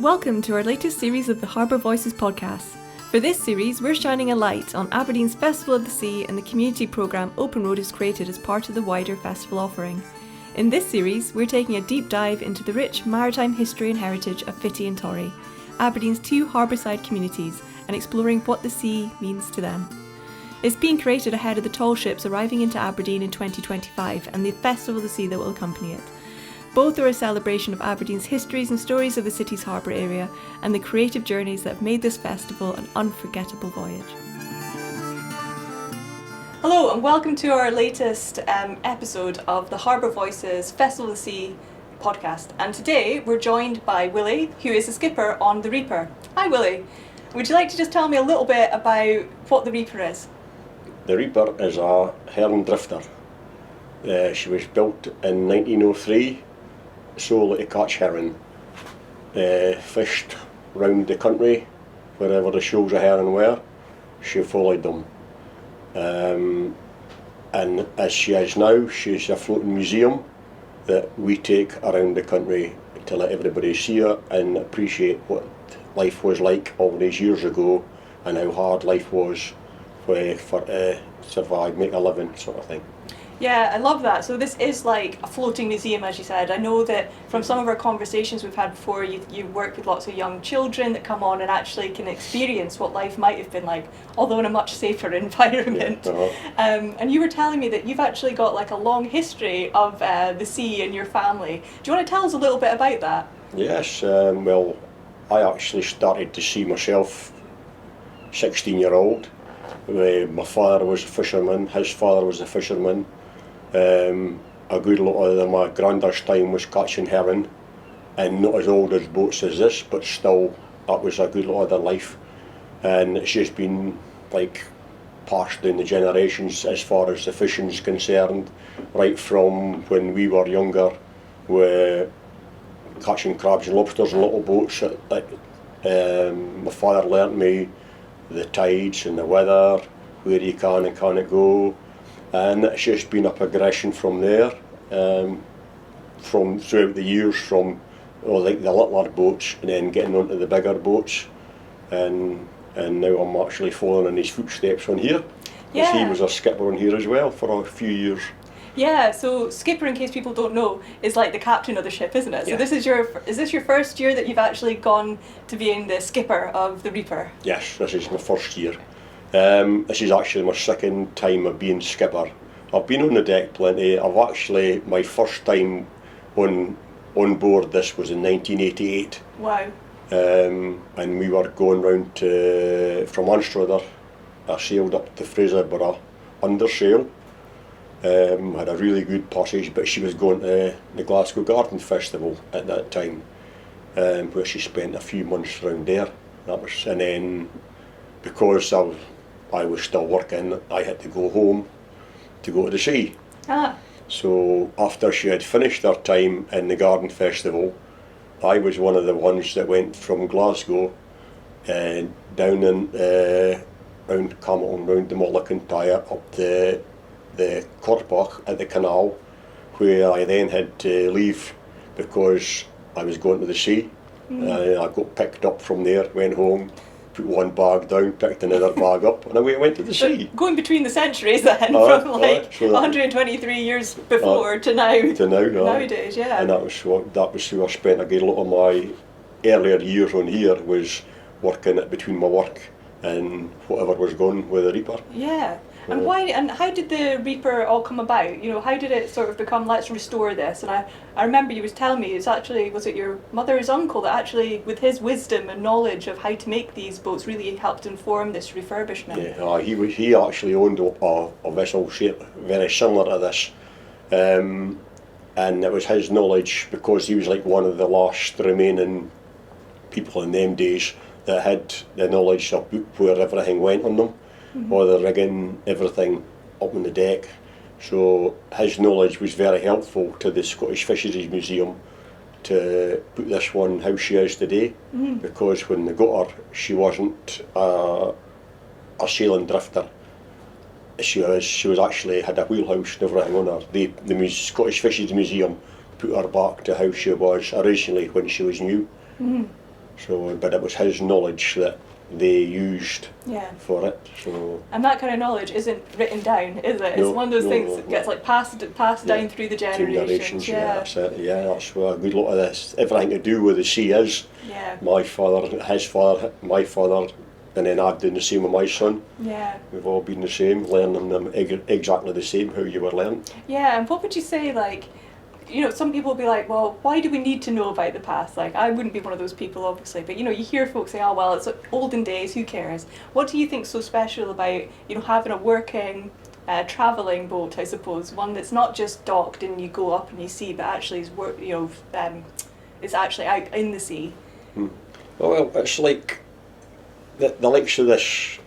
Welcome to our latest series of the Harbour Voices podcast. For this series, we're shining a light on Aberdeen's Festival of the Sea and the community programme Open Road has created as part of the wider festival offering. In this series, we're taking a deep dive into the rich maritime history and heritage of Fitty and Torry, Aberdeen's two harbourside communities, and exploring what the sea means to them. It's being created ahead of the tall ships arriving into Aberdeen in 2025 and the Festival of the Sea that will accompany it. Both are a celebration of Aberdeen's histories and stories of the city's harbour area and the creative journeys that have made this festival an unforgettable voyage. Hello and welcome to our latest episode of the Harbour Voices Festival of the Sea podcast. And today we're joined by Willie, who is a skipper on the Reaper. Hi Willie, would you like to just tell me a little bit about what the Reaper is? The Reaper is a herring drifter. She was built in 1903 solely to catch herring. Fished round the country wherever the shoals of herring were, she followed them. And as she is now, she's a floating museum that we take around the country to let everybody see her and appreciate what life was like all these years ago and how hard life was for survive, make a living sort of thing. Yeah, I love that. So this is like a floating museum, as you said. I know that from some of our conversations we've had before, you work with lots of young children that come on and actually can experience what life might have been like, although in a much safer environment. Yeah, and you were telling me that you've actually got like a long history of the sea in your family. Do you want to tell us a little bit about that? Yes, well, I actually started to see myself 16-year-old. My father was a fisherman, his father was a fisherman. A good lot of my granddad's time was catching herring, and not as old as boats as this, but still that was a good lot of their life. And it's just been like passed down the generations as far as the fishing's concerned, right from when we were younger, we're catching crabs and lobsters in little boats. My father learnt me the tides and the weather, where you can and can't go. And it's just been a progression from there, from throughout the years, from like the littler boats and then getting onto the bigger boats, and now I'm actually following in his footsteps on here. Yeah. He was a skipper on here as well for a few years. Yeah, so skipper, in case people don't know, is like the captain of the ship, isn't it? Yeah. So is this your first year that you've actually gone to being the skipper of the Reaper? Yes, this is my first year. This is actually my second time of being skipper. I've been on the deck plenty. My first time on board this was in 1988. Wow. And we were going round from Stroud. I sailed up to Fraserburgh under sail. Had a really good passage, but she was going to the Glasgow Garden Festival at that time, where she spent a few months around there. And then because I was still working, I had to go home to go to the sea. Ah. So after she had finished her time in the Garden Festival, I was one of the ones that went from Glasgow down in round Camelton, round the Mullican up the Korbach at the canal, where I then had to leave because I was going to the sea. I got picked up from there, went home, put one bag down, picked another bag up, and away I went to the sea. Going between the centuries then, from 123 years before to now. Nowadays, yeah. And that was who I spent a good lot of my earlier years on here, was working it between my work and whatever was going with the Reaper. Yeah. And why? And how did the Reaper all come about? You know, how did it sort of become, let's restore this? And I remember you was telling me, was it your mother's uncle that actually, with his wisdom and knowledge of how to make these boats, really helped inform this refurbishment? Yeah, he actually owned a vessel shape very similar to this, and it was his knowledge, because he was like one of the last remaining people in them days that had the knowledge of where everything went on them. All the rigging, everything up on the deck. So his knowledge was very helpful to the Scottish Fisheries Museum to put this one how she is today, because when they got her, she wasn't a sailing drifter. She was actually had a wheelhouse and everything on her. The Scottish Fisheries Museum put her back to how she was originally when she was new. So, but it was his knowledge that they used for it. So, and that kind of knowledge isn't written down, is it? No, It's one of those things that gets like passed down through the generations. That's it. Yeah, that's what a good lot of this. Everything to do with the sea is. Yeah. My father, his father, my father, and then I've done the same with my son. Yeah. We've all been the same, learning them exactly the same how you were learned. Yeah, and what would you say, like, you know, some people will be like, well, why do we need to know about the past? Like, I wouldn't be one of those people, obviously, but, you know, you hear folks say, oh, well, it's olden days, who cares? What do you think's so special about, you know, having a working, travelling boat, I suppose, one that's not just docked and you go up and you see, but actually is, it's actually out in the sea? Well, it's like the likes of this,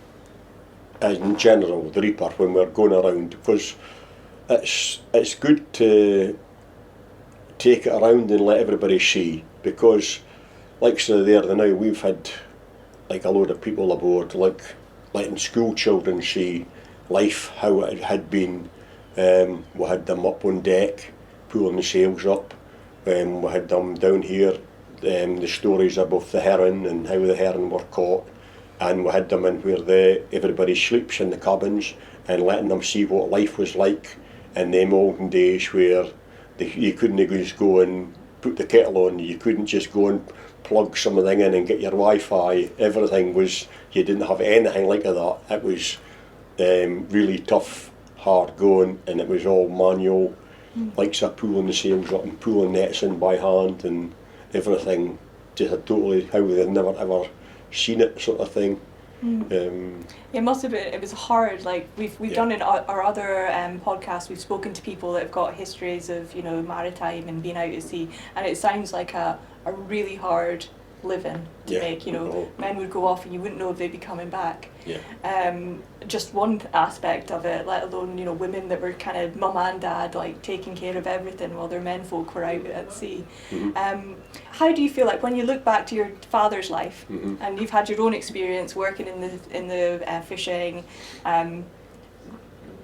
in general, the Reaper, when we're going around, because it's good to take it around and let everybody see, because like so there now we've had like a load of people aboard, like letting school children see life, how it had been. We had them up on deck pulling the sails up, we had them down here, the stories about the heron and how the heron were caught, and we had them in where everybody sleeps in the cabins and letting them see what life was like in them olden days where you couldn't just go and put the kettle on, you couldn't just go and plug something in and get your Wi-Fi. Everything was, you didn't have anything like that. It was really tough, hard going, and it was all manual, like so pulling the sails up and pulling nets in by hand and everything, just totally how they'd never ever seen it sort of thing. It must have been. It was hard. Like we've done in our other podcasts, we've spoken to people that have got histories of, you know, maritime and being out at sea, and it sounds like a really hard living to make. You know, men would go off and you wouldn't know if they'd be coming back. Just one aspect of it, let alone, you know, women that were kind of mum and dad, like taking care of everything while their menfolk were out at sea. How do you feel like when you look back to your father's life, and you've had your own experience working in the fishing?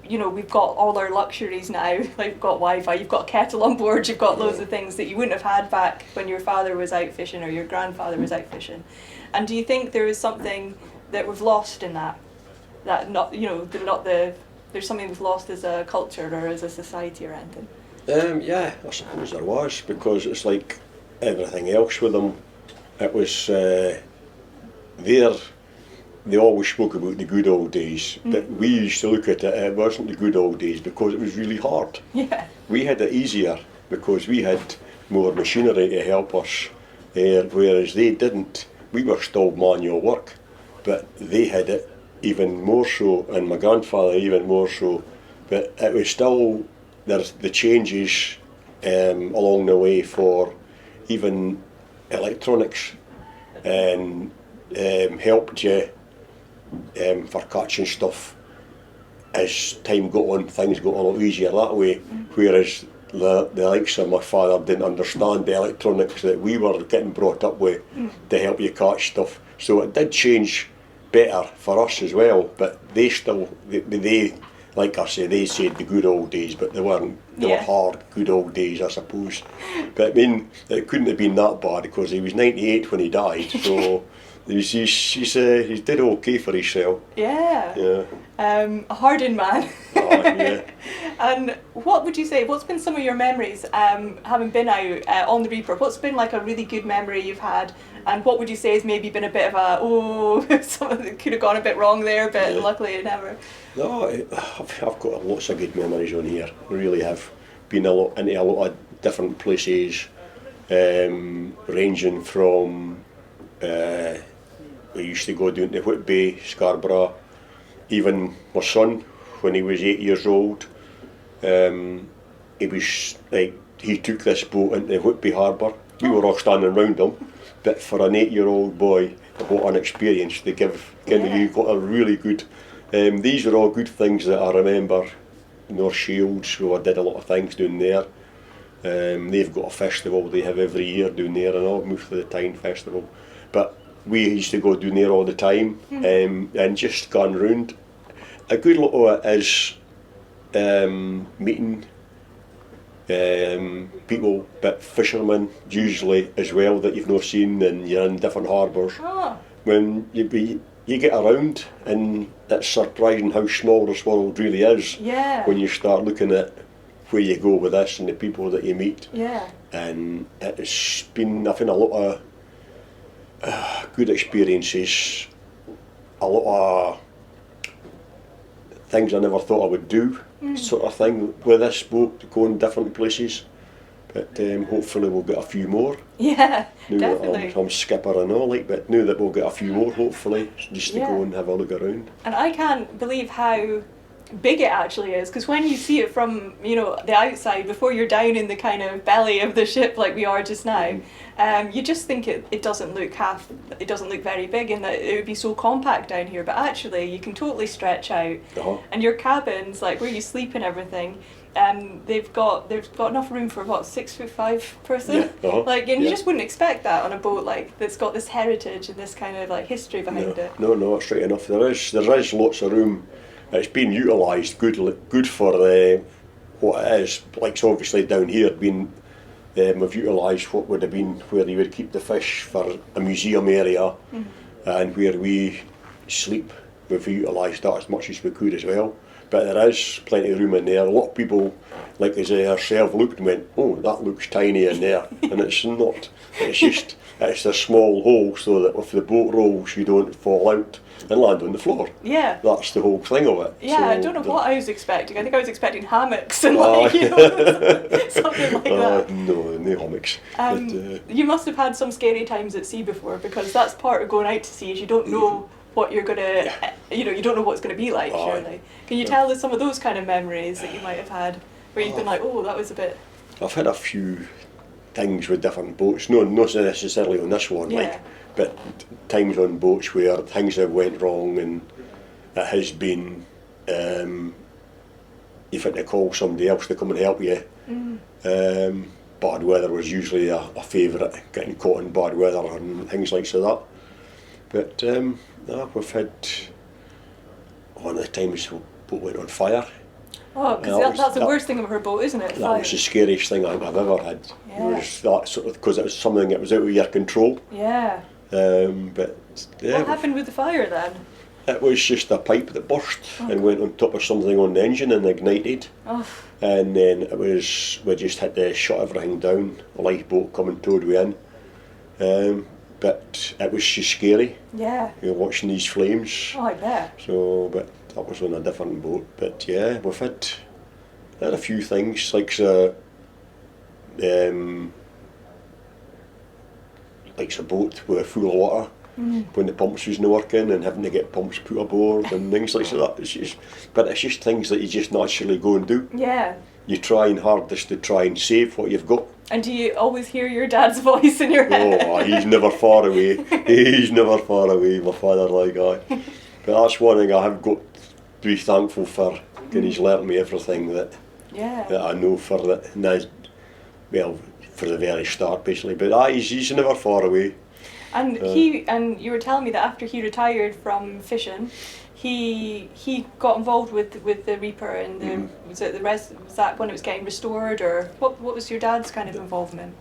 You know, we've got all our luxuries now, like we've got Wi-Fi, you've got a kettle on board, you've got loads of things that you wouldn't have had back when your father was out fishing or your grandfather was out fishing. And do you think there is something that we've lost in that not, you know, there's something we've lost as a culture or as a society or anything? Yeah, I suppose there was, because it's like everything else with them. It was they always spoke about the good old days, but we used to look at it wasn't the good old days because it was really hard. Yeah. We had it easier because we had more machinery to help us, whereas they didn't. We were still manual work, but they had it even more so, and my grandfather even more so. But it was still, there's the changes along the way for even electronics, and helped you for catching stuff. As time got on, things got a lot easier that way, whereas the likes of my father didn't understand the electronics that we were getting brought up with to help you catch stuff. So it did change better for us as well, but they still, they like I say, they said the good old days, but they weren't. They were hard, good old days, I suppose. But I mean, it couldn't have been that bad because he was 98 when he died, so he did okay for himself. Yeah. A hardened man. Yeah. And what would you say, what's been some of your memories having been out on the Reaper? What's been like a really good memory you've had? And what would you say has maybe been a bit of a, something could have gone a bit wrong there, but luckily it never? No, I've got lots of good memories on here. I really have. Been into a lot of different places, ranging from, we used to go down to Whitby, Scarborough. Even my son, when he was 8 years old, he was like, he took this boat into Whitby Harbour. We were all standing around him, but for an 8-year-old boy, what an experience to give you got a really good. These are all good things that I remember. North Shields, so I did a lot of things down there. They've got a festival they have every year down there, and I'll move to the Tyne Festival. But we used to go down there all the time, and just gone round. A good lot of it is meeting people, but fishermen usually as well that you've not seen, and you're in different harbours. Oh. When you get around, and it's surprising how small this world really is. Yeah. When you start looking at where you go with this and the people that you meet. Yeah. And it's been, I think, a lot of good experiences, a lot of things I never thought I would do, sort of thing, with this boat, going different places. But hopefully we'll get a few more. Yeah, Now definitely. that I'm skipper and all, but now that we'll get a few more, hopefully, just to go and have a look around. And I can't believe how big it actually is, because when you see it from, the outside, before you're down in the kind of belly of the ship like we are just now, you just think it doesn't look very big, and that it would be so compact down here, but actually you can totally stretch out. And your cabins, like where you sleep and everything, they've got enough room for what, 6'5" person? Like, and you just wouldn't expect that on a boat like that's got this heritage and this kind of like history behind it. No, it's right enough. There is lots of room. It's been utilised good for what it is. Like, it's obviously down here we've utilised what would have been where you would keep the fish for a museum area, and where we sleep. We've utilised that as much as we could as well. But there is plenty of room in there. A lot of people, like as ourselves, looked and went, "Oh, that looks tiny in there," and it's not. It's a small hole so that if the boat rolls, you don't fall out and land on the floor. Yeah. That's the whole thing of it. Yeah, so I don't know what I was expecting. I think I was expecting hammocks and something like that. No hammocks. You must have had some scary times at sea before, because that's part of going out to sea, is you don't know what you're gonna, you don't know what it's gonna be like. Surely, can you tell us some of those kind of memories that you might have had, where you've been like, oh, that was a bit. I've had a few things with different boats. Not necessarily on this one, but times on boats where things have went wrong, and it has been you've had to call somebody else to come and help you. Bad weather was usually a favourite, getting caught in bad weather and things like that. But we've had one of the times the boat went on fire. Oh, because that's the worst thing about her boat, isn't it? That was the scariest thing I've ever had. Yeah. It was that sort of, because it was something that was out of your control. Yeah. But what happened with the fire then? It was just a pipe that burst and went on top of something on the engine and ignited. Oh. And then we just had to shut everything down. A lifeboat come and towed we in. But it was just scary. Yeah. Watching these flames. Oh, I bet. So, but that was on a different boat. But yeah, we've had a few things, like a boat with full of water when the pumps wasn't working, and having to get pumps put aboard and things like that. It's just things that you just naturally go and do. Yeah. You trying hardest to try and save what you've got. And do you always hear your dad's voice in your head? Oh, he's never far away. He's never far away, my father, like that. But that's one thing I have got to be thankful for, and he's learnt me everything that I know for that. Well, for the very start, basically. But he's never far away. And you were telling me that after he retired from fishing, he got involved with the Reaper, and was that when it was getting restored, or what was your dad's kind of involvement?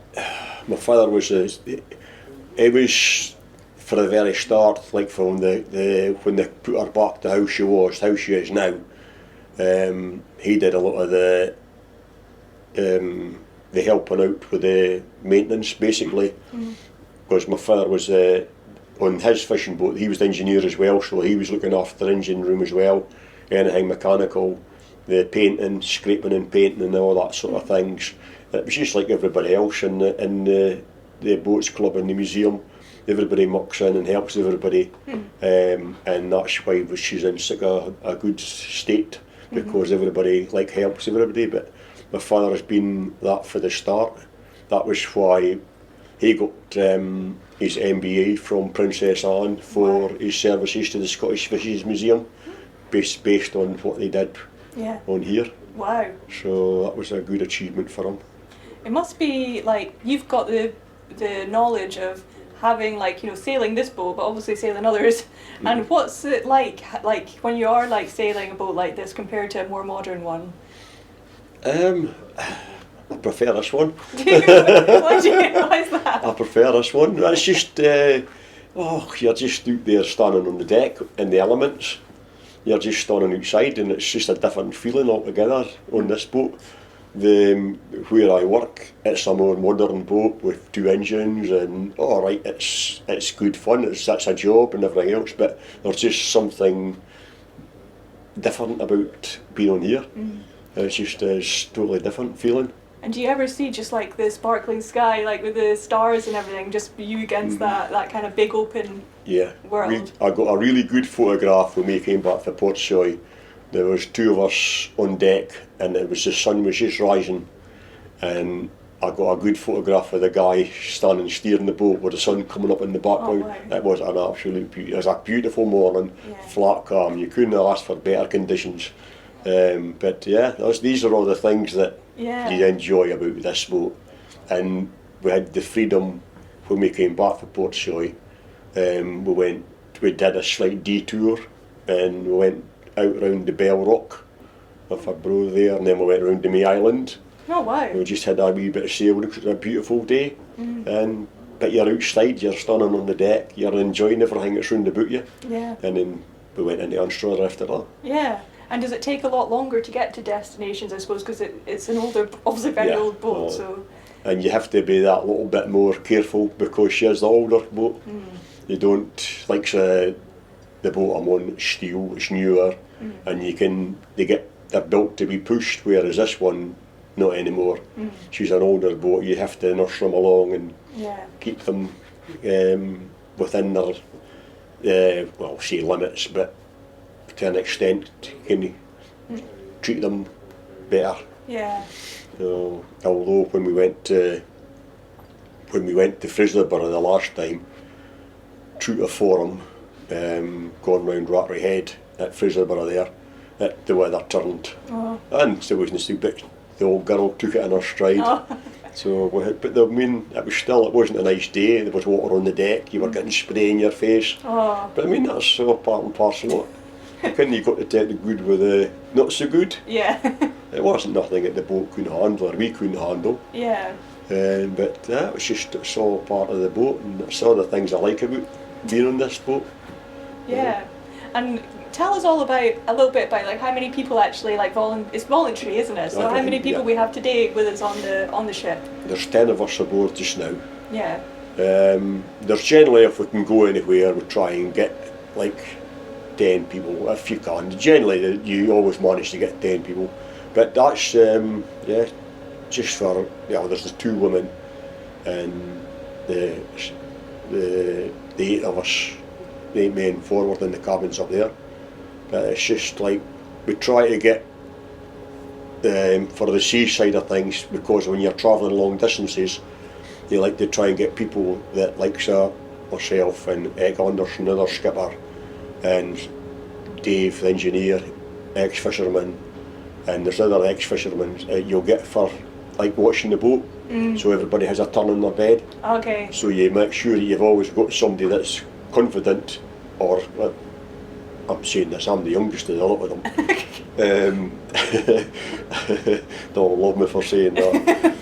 My father was it was for the very start, like from the when they put her back to how she is now. He did a lot of the helping out with the maintenance, basically, because my father was on his fishing boat. He was the engineer as well, so he was looking after the engine room as well, anything mechanical, the painting, scraping and painting and all that sort of things. It was just like everybody else in the boats club in the museum. Everybody mucks in and helps everybody, and that's why she's in such a good state, because everybody helps everybody. But my father has been that for the start. That was why he got his MBA from Princess Anne for his services to the Scottish Fishes Museum, based on what they did on here. Wow. So that was a good achievement for him. It must be like you've got the knowledge of having sailing this boat, but obviously sailing others. And what's it like when you are sailing a boat like this compared to a more modern one? I prefer this one. Why is that? I prefer this one. It's just, you're just out there standing on the deck in the elements. You're just standing outside, and it's just a different feeling altogether on this boat. Where I work, it's a more modern boat with 2 engines, and it's good fun. It's a job and everything else, but there's just something different about being on here. It's just a totally different feeling. And do you ever see just like the sparkling sky, like with the stars and everything, just you against that kind of big open world? I got a really good photograph when we came back from Portsoy. There was 2 of us on deck, and the sun was just rising, and I got a good photograph of the guy standing steering the boat with the sun coming up in the background. Wow. It was an absolute beauty. It was a beautiful morning, flat calm. You couldn't have asked for better conditions. But yeah, these are all the things that you enjoy about this boat. And we had the freedom when we came back from Portsoy. We did a slight detour, and we went out round the Bell Rock of Arbroath there, and then we went round to May Island. Oh wow! We just had a wee bit of sailing. It was a beautiful day, but you're outside, you're standing on the deck, you're enjoying everything that's round about you. Yeah. And then we went into Stroud after that. Yeah. And does it take a lot longer to get to destinations, I suppose, because it's an older, obviously very old boat, so... And you have to be that little bit more careful because she is the older boat. You don't, like the boat I'm on, it's steel, it's newer, and they're built to be pushed, whereas this one, not anymore. She's an older boat, you have to nurse them along and keep them within their, say limits, but to an extent, can you treat them better? Yeah. Although when we went to Fraserburgh the last time, true to form, going round Rattray Head at Fraserburgh there, the weather turned, and there wasn't so big. The old girl took it in her stride. So, but it wasn't a nice day. There was water on the deck. You were getting spray in your face. But that's all part and parcel of it. You got to take the good with the not so good. Yeah. It wasn't nothing that the boat couldn't handle, or we couldn't handle. Yeah. But it's all part of the boat, and it's all the things I like about being on this boat. Yeah. And tell us a little bit about like how many people actually it's voluntary, isn't it? So how many people we have today with us on the ship? There's 10 of us aboard just now. Yeah. There's generally, if we can go anywhere, we try and get 10 people if you can. Generally, you always manage to get 10 people, but that's just for there's the 2 women and the 8 of us, the 8 men forward in the cabins up there. But it's just we try to get for the seaside of things, because when you're travelling long distances, you like to try and get people that myself and Egg Anderson, another skipper, and Dave, the engineer, ex-fisherman, and there's other ex-fishermen you'll get for watching the boat. So everybody has a turn in their bed. Okay. So you make sure that you've always got somebody that's confident, or I'm saying this, I'm the youngest of the lot of them. They'll love me for saying that.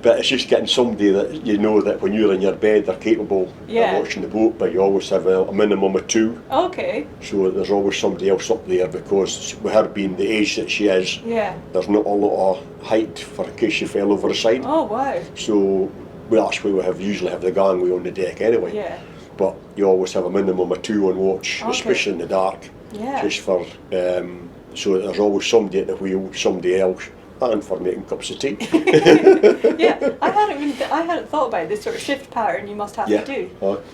But it's just getting somebody that you know that when you're in your bed they're capable of watching the boat, but you always have a minimum of 2. Okay. So there's always somebody else up there, because with her being the age that she is, there's not a lot of height for in case she fell over the side. Oh wow. So that's why we usually have the gangway on the deck anyway. Yeah. But you always have a minimum of 2 on watch, especially in the dark. Yeah. Just for so there's always somebody at the wheel, somebody else, and for making cups of tea. Yeah, I hadn't thought about this sort of shift pattern you must have to do.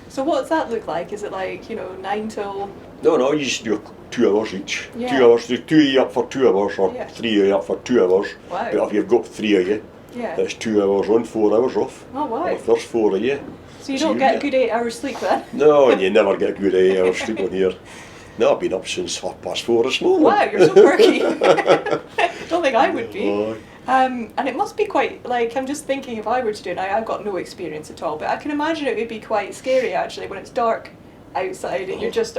So what does that look like? Is it 9 till? No, you just do 2 hours each. Yeah. 2 hours, 2 of you up for 2 hours, or 3 of you up for 2 hours. Wow. But if you've got 3 of you, that's 2 hours on, 4 hours off. Oh wow. If there's 4 of you. So you don't get a good 8 hours sleep then? No, and you never get a good 8 hours sleep on here. No, I've been up since 4:30 this morning. Wow, you're so perky. Don't think I would be. And it must be quite, I'm just thinking if I were to do it, I've got no experience at all, but I can imagine it would be quite scary actually when it's dark outside and you're just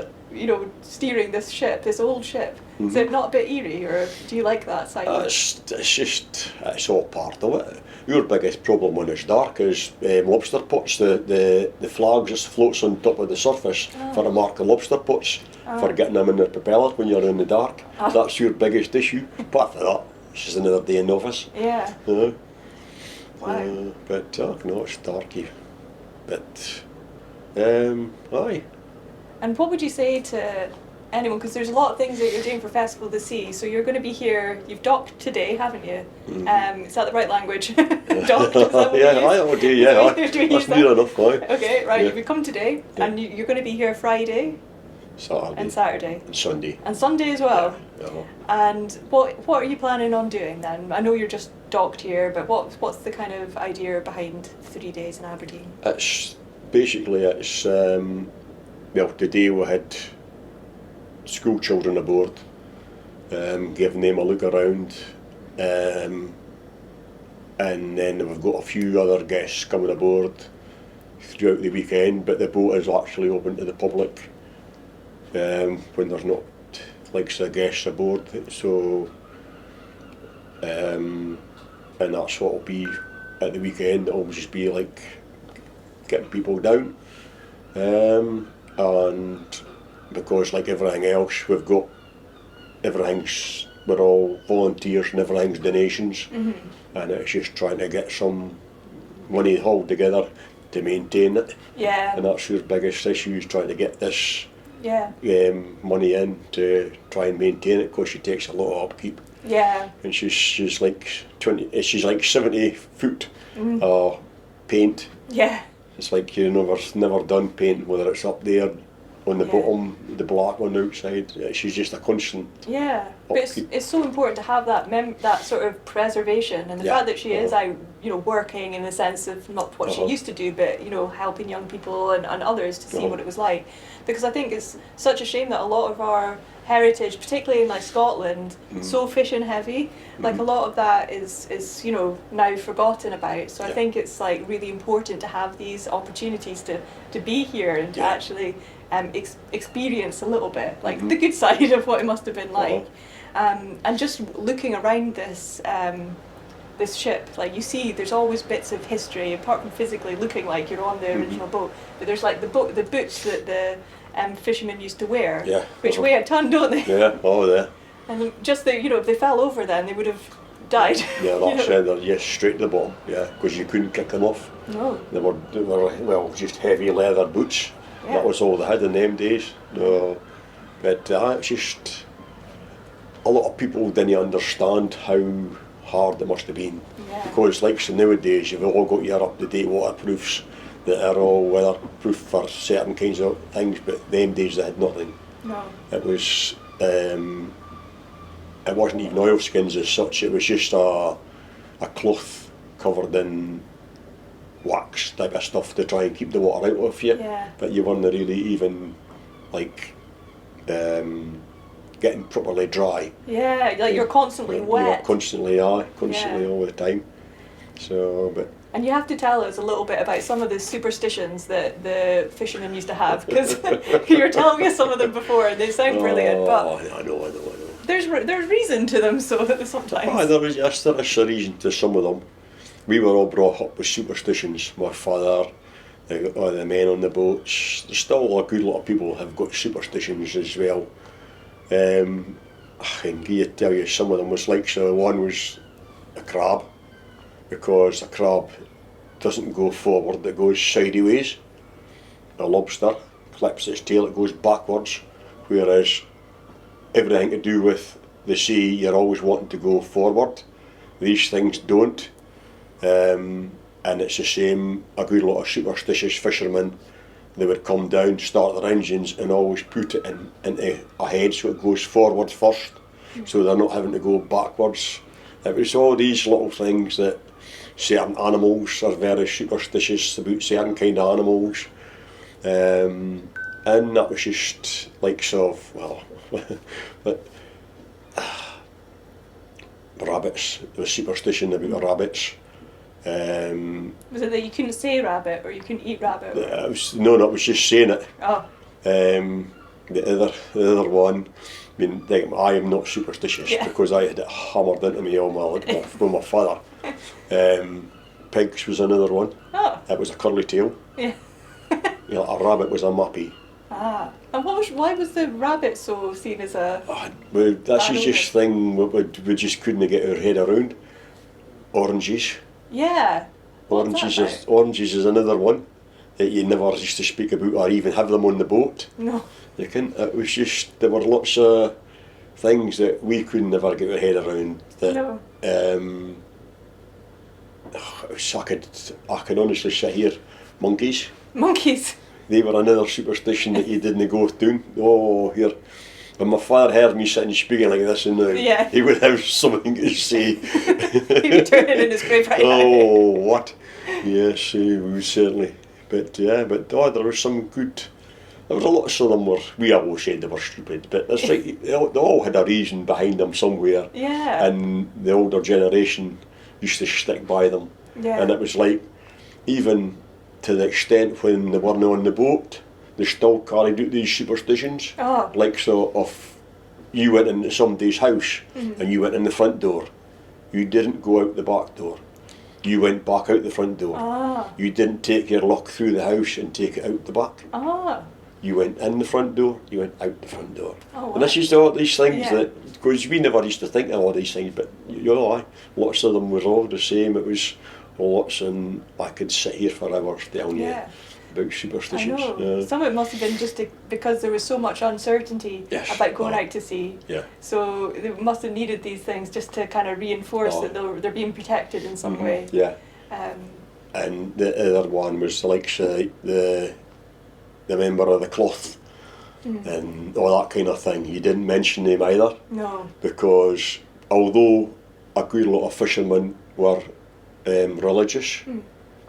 steering this ship, this old ship. Is it not a bit eerie, or do you like that side of it? It's all part of it. Your biggest problem when it's dark is lobster pots, the flags that floats on top of the surface for the mark of lobster pots, for getting them in their propellers when you're in the dark. That's your biggest issue. Apart from that, it's just another day in the office. Yeah. Wow. But no, it's darky. But aye. And what would you say to anyone, because there's a lot of things that you're doing for Festival of the Sea, so you're going to be here, you've docked today, haven't you? Is that the right language? Docked, is that what we use? I would do, yeah. That's near enough, right? Okay, right, you've come today, and you're going to be here Friday, Saturday, and Sunday. And Sunday as well? Yeah. And what are you planning on doing then? I know you're just docked here, but what's the kind of idea behind 3 days in Aberdeen? It's today we had school children aboard, giving them a look around, and then we've got a few other guests coming aboard throughout the weekend, but the boat is actually open to the public when there's not likes of guests aboard, so and that's what it'll be at the weekend. It'll just be like getting people down, and because like everything else, we're all volunteers and everything's donations, and it's just trying to get some money hauled together to maintain it. Yeah. And that's your biggest issue, is trying to get this money in to try and maintain it, because she takes a lot of upkeep. Yeah. And she's like 70 foot paint. Yeah. It's like never done paint, whether it's up there on the bottom, the black on the outside. She's just a constant. Yeah, but it's so important to have that sort of preservation, and the fact that she is out, working in the sense of not what she used to do, but helping young people and others to see what it was like. Because I think it's such a shame that a lot of our heritage, particularly in like Scotland, so fishing heavy, like a lot of that is now forgotten about. So I think it's like really important to have these opportunities to be here and to actually experience a little bit, like the good side of what it must have been like. And just looking around this this ship, like you see there's always bits of history, apart from physically looking like you're on the original boat, but there's like the boots that the fishermen used to wear, which weigh a ton, don't they? And just if they fell over, then they would have died. That's it. They're straight to the bottom, because you couldn't kick them off. No. They were just heavy leather boots. That was all they had in them days. But it's just a lot of people didn't understand how hard it must have been, because like so nowadays you've all got your up-to-date waterproofs that are all weatherproof for certain kinds of things, but them days they had nothing. No. It was it wasn't even oilskins as such, it was just a cloth covered in wax type of stuff to try and keep the water out of you, but you weren't really even like getting properly dry. Yeah, like you're constantly wet. You were constantly all the time. So, but. And you have to tell us a little bit about some of the superstitions that the fishermen used to have, because you were telling me some of them before and they sound brilliant, but I know. There's reason to them, so sometimes. There is a reason to some of them. We were all brought up with superstitions. My father, the men on the boats. There's still a good lot of people have got superstitions as well. I can tell you some of them was like, so one was a crab, because a crab doesn't go forward, it goes sideways. A lobster clips its tail, it goes backwards, whereas everything to do with the sea, you're always wanting to go forward. These things don't. And it's the same, a good lot of superstitious fishermen, they would come down, start their engines and always put it into a head so it goes forward first, so they're not having to go backwards. It was all these little things that certain animals are very superstitious about certain kind of animals, and that was just like but rabbits, there was superstition about rabbits. Was it that you couldn't say rabbit or you couldn't eat rabbit? No, it was just saying it. Oh. the other one, I mean, I am not superstitious because I had it hammered into me all my life from my father. Pigs was another one. Oh. It was a curly tail. Yeah. A rabbit was a muppy. Ah. And why was the rabbit so seen as a... Well, that's just thing we just couldn't get our head around. Oranges. Yeah. Oranges is another one that you never used to speak about or even have them on the boat. No. You couldn't. It was just, there were lots of things that we could never get our head around. That, No. I can honestly sit here. Monkeys. Monkeys. They were another superstition that you didn't go down. Oh, here. When my father heard me sitting speaking like this and now, he would have something to say. He'd be turning in his grave right now. Oh, what? Yes, he would certainly. But there was some good. There was a lot of them we always said they were stupid, but it's like they all had a reason behind them somewhere. Yeah. And the older generation used to stick by them. Yeah. And it was like, even to the extent when they weren't on the boat, they still carried out these superstitions. Oh. Like, so if you went into somebody's house and you went in the front door, you didn't go out the back door. You went back out the front door. Ah. You didn't take your luck through the house and take it out the back. Ah. You went in the front door, you went out the front door. Oh, wow. And this is all these things Yeah. that, because we never used to think of all these things, but lots of them was all the same. It was lots, and I could sit here for hours telling you about superstitions. I know. Some of it must have been just because there was so much uncertainty about going out to sea. Yeah. So they must have needed these things just to kind of reinforce that they're being protected in some way. Yeah. And the other one was like the member of the cloth and all that kind of thing. You didn't mention them either. No. Because although a good lot of fishermen were religious,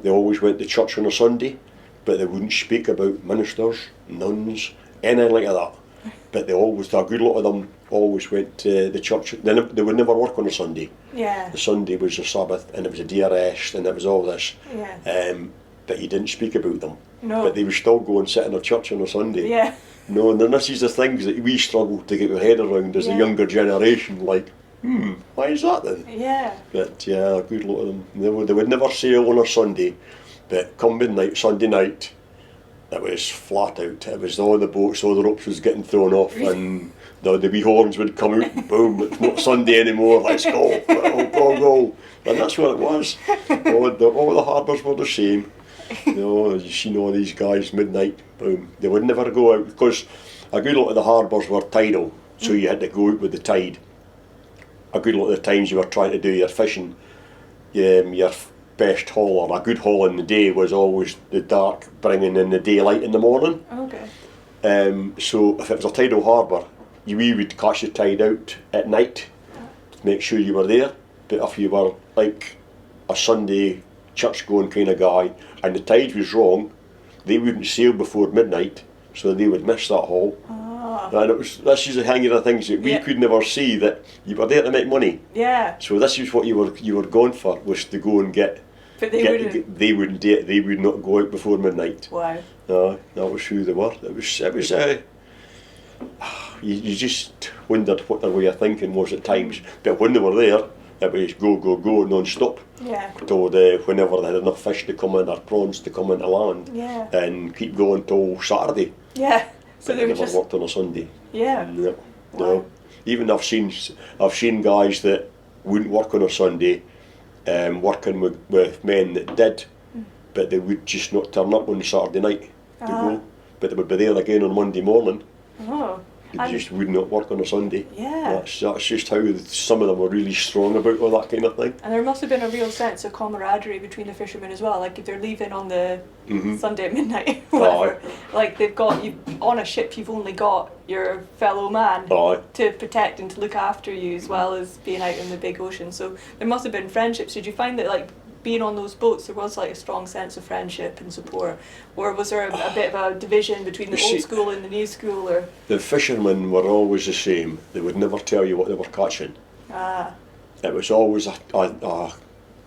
they always went to church on a Sunday, but they wouldn't speak about ministers, nuns, anything like that. But a good lot of them always went to the church. They would never work on a Sunday. Yeah. The Sunday was a Sabbath, and it was a day of rest, and it was all this. Yeah. But you didn't speak about them. No. But they would still go and sit in a church on a Sunday. Yeah. No, and then this is the things that we struggle to get our head around as a younger generation, like, why is that then? Yeah. But yeah, a good lot of them. They would never sail on a Sunday, but come midnight, Sunday night, it was flat out. It was all the boats, all the ropes was getting thrown off, and the wee horns would come out, boom, it's not Sunday anymore, let's go, go. And that's what it was. All the harbours were the same. You see all these guys, midnight, boom. They would never go out, because a good lot of the harbours were tidal, so you had to go out with the tide. A good lot of the times you were trying to do your fishing, your best haul, or a good haul in the day, was always the dark, bringing in the daylight in the morning. Okay. So if it was a tidal harbour, we would catch the tide out at night to make sure you were there. But if you were like a Sunday church going kind of guy and the tide was wrong, they wouldn't sail before midnight, so they would miss that haul. And this is the hang of the things that we could never see, that you were there to make money. Yeah. So this is what you were going for, was to go and get. But they wouldn't. They wouldn't date. They would not go out before midnight. Wow. That was who they were. It was. You just wondered what their way of thinking was at times. But when they were there, it was go non-stop. Yeah. Till whenever they had enough fish to come in, or prawns to come into land. Yeah. And keep going till Saturday. Yeah. So they never worked on a Sunday. Yeah. No. Wow. No. Even I've seen guys that wouldn't work on a Sunday, working with men that did, but they would just not turn up on Saturday night to go. But they would be there again on Monday morning. Oh. They just would not work on a Sunday. Yeah. That's just how some of them were really strong about all that kind of thing. And there must have been a real sense of camaraderie between the fishermen as well. Like if they're leaving on the Sunday at midnight, whatever. Like they've got you on a ship. You've only got your fellow man to protect and to look after you, as well as being out in the big ocean. So there must have been friendships. Did you find that, like, being on those boats, there was like a strong sense of friendship and support, or was there a bit of a division between the old school and the new school? Or the fishermen were always the same. They would never tell you what they were catching. It was always a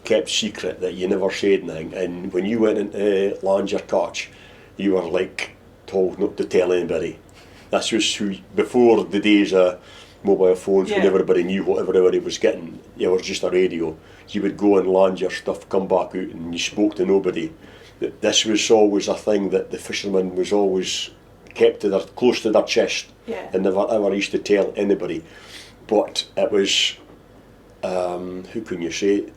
kept secret that you never said anything. And when you went into land your catch, you were like told not to tell anybody. This was before the days of mobile phones when everybody knew what everybody was getting. It was just a radio. You would go and land your stuff, come back out, and you spoke to nobody. This was always a thing that the fishermen was always kept close to their chest, and never ever used to tell anybody. But it was, who can you say?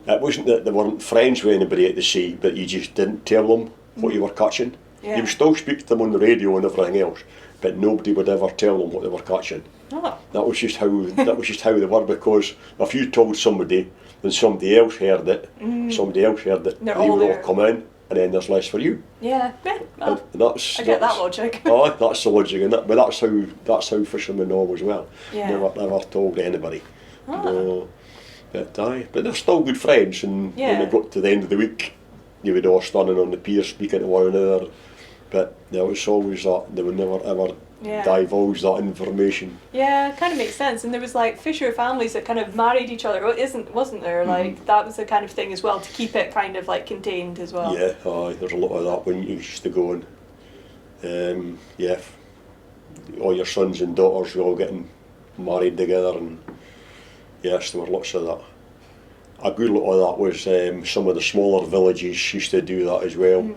It wasn't that they weren't friends with anybody at the sea, but you just didn't tell them what you were catching. You would still speak to them on the radio and everything else, but nobody would ever tell them what they were catching. That was just how they were, because if you told somebody and somebody else heard it, they would all come in, and then there's less for you. Well, I get that logic. That's the logic, but that's how fishermen always were. Never told anybody. No, but they're still good friends, and when they got to the end of the week, you would all standing on the pier speaking to one another. But there was always that they would never ever divulge that information. Yeah, kind of makes sense. And there was like fisher families that kind of married each other, wasn't there? Like that was the kind of thing as well, to keep it kind of like contained as well. Yeah, there's a lot of that when you used to go and all your sons and daughters were all getting married together, and yes, there were lots of that. A good lot of that was some of the smaller villages used to do that as well.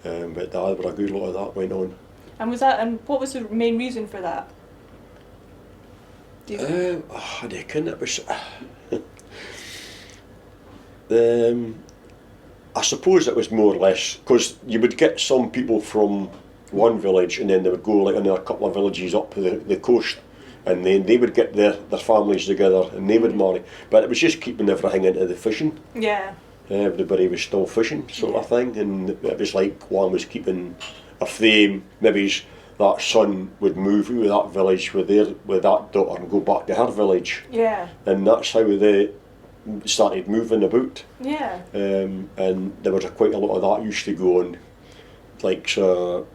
But there were a good lot of that went on. And what was the main reason for that? I reckon it was. I suppose it was more or less because you would get some people from one village, and then they would go like another couple of villages up the coast, and then they would get their families together and they would marry. But it was just keeping everything into the fishing. Everybody was still fishing, sort of thing, and it was like one was keeping. If maybe that son would move out of that village with that daughter and go back to her village. And that's how they started moving about. And there was quite a lot of that used to go on. Like, so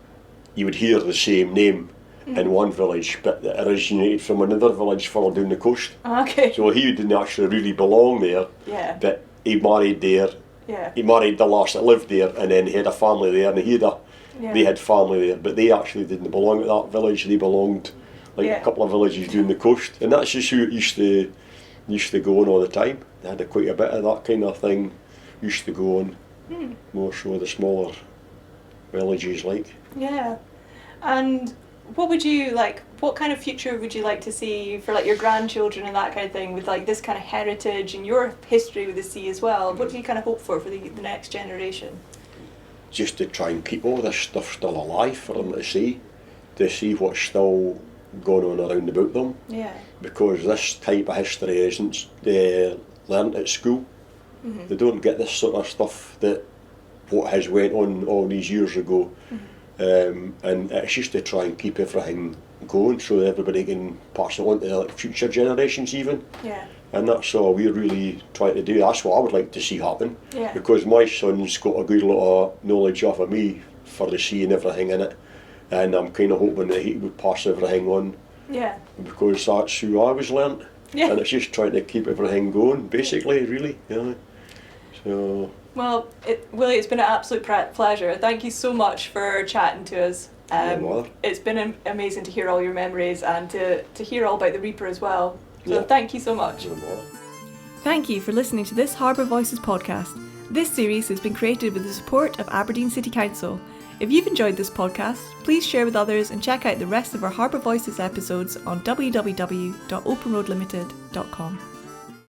you would hear the same name in one village, but it originated from another village further down the coast. So he didn't actually really belong there, but he married there. He married the lass that lived there, and then he had a family there, and they had family there, but they actually didn't belong to that village. They belonged like a couple of villages down the coast, and that's just who it used to go on all the time. They had quite a bit of that kind of thing used to go on, more so the smaller villages like. And what would you like? What kind of future would you like to see for like your grandchildren and that kind of thing, with like this kind of heritage and your history with the sea as well? What do you kind of hope for the next generation? Just to try and keep all this stuff still alive for them to see what's still going on around about them. Because this type of history isn't learnt at school. They don't get this sort of stuff what has went on all these years ago. And it's just to try and keep everything going so that everybody can pass it on to future generations even. And that's all we're really trying to do. That's what I would like to see happen. Because my son's got a good lot of knowledge off of me for the sea and everything in it. And I'm kind of hoping that he would pass everything on. Because that's who I was learnt. And it's just trying to keep everything going, basically, really. So. Well, Willie, it's been an absolute pleasure. Thank you so much for chatting to us. It's been amazing to hear all your memories and to hear all about the Reaper as well. So thank you so much. Thank you for listening to this Harbour Voices podcast. This series has been created with the support of Aberdeen City Council. If you've enjoyed this podcast, please share with others and check out the rest of our Harbour Voices episodes on www.openroadlimited.com.